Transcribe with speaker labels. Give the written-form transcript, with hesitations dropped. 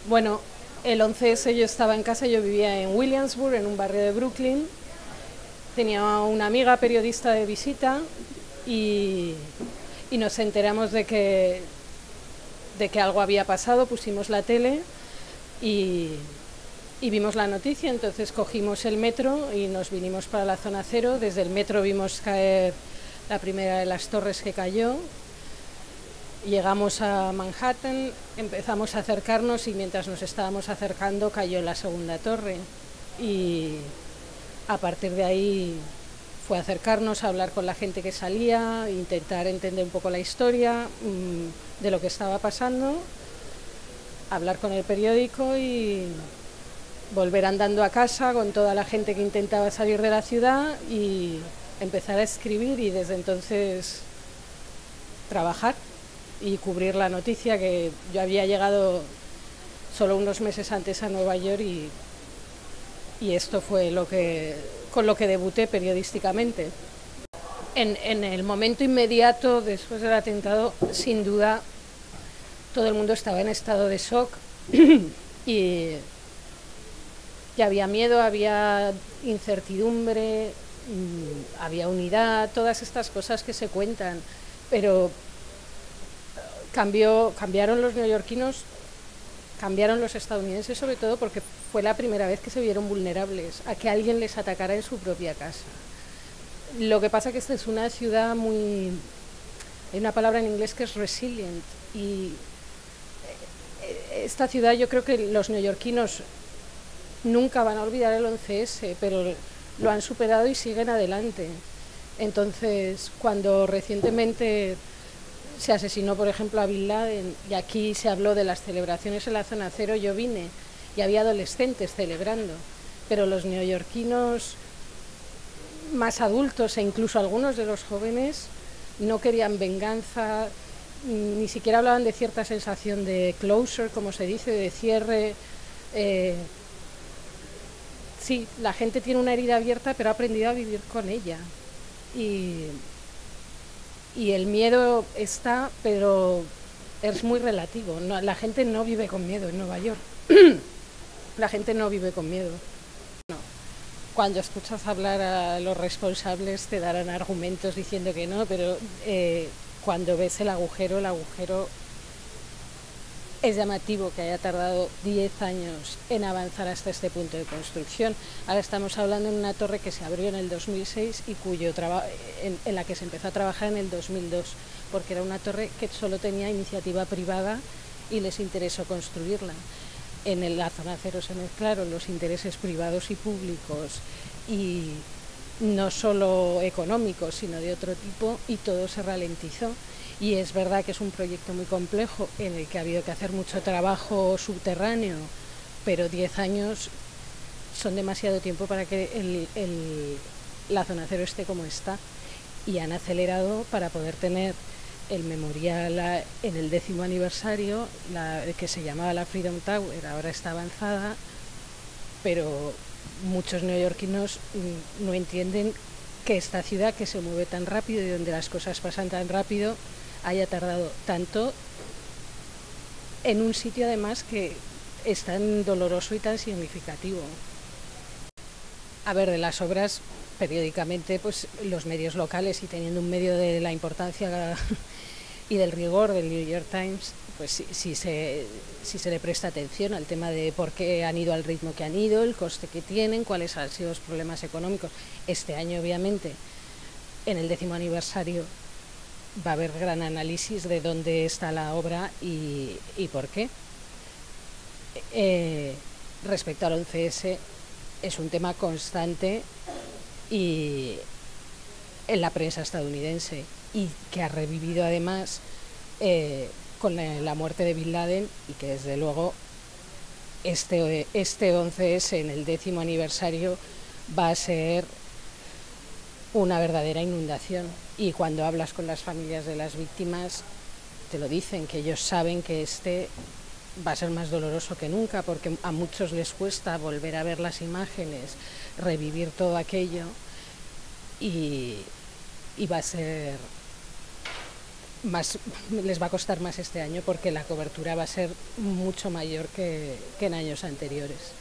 Speaker 1: Bueno, el 11S yo estaba en casa, yo vivía en Williamsburg, en un barrio de Brooklyn. Tenía una amiga periodista de visita y, y nos enteramos de que algo había pasado, pusimos la tele y, y vimos la noticia, entonces cogimos el metro y nos vinimos para la zona cero. Desde el metro vimos caer la primera de las torres que cayó. Llegamos a Manhattan, empezamos a acercarnos y mientras nos estábamos acercando cayó la segunda torre. Y a partir de ahí fue acercarnos a hablar con la gente que salía, intentar entender un poco la historia de lo que estaba pasando, hablar con el periódico y volver andando a casa con toda la gente que intentaba salir de la ciudad y empezar a escribir y desde entonces trabajar y cubrir la noticia, que yo había llegado solo unos meses antes a Nueva York y esto fue con lo que debuté periodísticamente. En el momento inmediato después del atentado, sin duda, todo el mundo estaba en estado de shock y había miedo, había incertidumbre, había unidad, todas estas cosas que se cuentan, pero cambiaron los neoyorquinos, cambiaron los estadounidenses, sobre todo porque fue la primera vez que se vieron vulnerables a que alguien les atacara en su propia casa. Lo que pasa es que esta es una ciudad muy... Hay una palabra en inglés que es resilient y esta ciudad, yo creo que los neoyorquinos nunca van a olvidar el 11S, pero lo han superado y siguen adelante. Entonces, cuando recientemente se asesinó, por ejemplo, a Bin Laden, y aquí se habló de las celebraciones en la zona cero, yo vine y había adolescentes celebrando, pero los neoyorquinos más adultos e incluso algunos de los jóvenes no querían venganza, ni siquiera hablaban de cierta sensación de closure, como se dice, de cierre. Sí, la gente tiene una herida abierta, pero ha aprendido a vivir con ella. Y el miedo está, pero es muy relativo. No, la gente no vive con miedo en Nueva York. La gente no vive con miedo. No. Cuando escuchas hablar a los responsables te darán argumentos diciendo que no, pero cuando ves el agujero es llamativo que haya tardado 10 años en avanzar hasta este punto de construcción. Ahora estamos hablando de una torre que se abrió en el 2006 y en la que se empezó a trabajar en el 2002, porque era una torre que solo tenía iniciativa privada y les interesó construirla. En la zona cero se mezclaron los intereses privados y públicos, y no solo económicos, sino de otro tipo, y todo se ralentizó. Y es verdad que es un proyecto muy complejo en el que ha habido que hacer mucho trabajo subterráneo, pero 10 años son demasiado tiempo para que la zona cero esté como está, y han acelerado para poder tener el memorial en el 10º aniversario, que se llamaba la Freedom Tower, ahora está avanzada, pero muchos neoyorquinos no entienden que esta ciudad, que se mueve tan rápido y donde las cosas pasan tan rápido, haya tardado tanto en un sitio además que es tan doloroso y tan significativo. A ver, de las obras, periódicamente, pues los medios locales, y teniendo un medio de la importancia y del rigor del New York Times, pues sí se le presta atención al tema de por qué han ido al ritmo que han ido, el coste que tienen, cuáles han sido los problemas económicos. Este año, obviamente, en el 10º aniversario, va a haber gran análisis de dónde está la obra y por qué. Respecto al 11S, es un tema constante y en la prensa estadounidense, y que ha revivido además con la muerte de Bin Laden, y que desde luego este 11S en el 10º aniversario va a ser una verdadera inundación. Y cuando hablas con las familias de las víctimas te lo dicen, que ellos saben que este va a ser más doloroso que nunca, porque a muchos les cuesta volver a ver las imágenes, revivir todo aquello, y va a ser les va a costar más este año porque la cobertura va a ser mucho mayor que en años anteriores.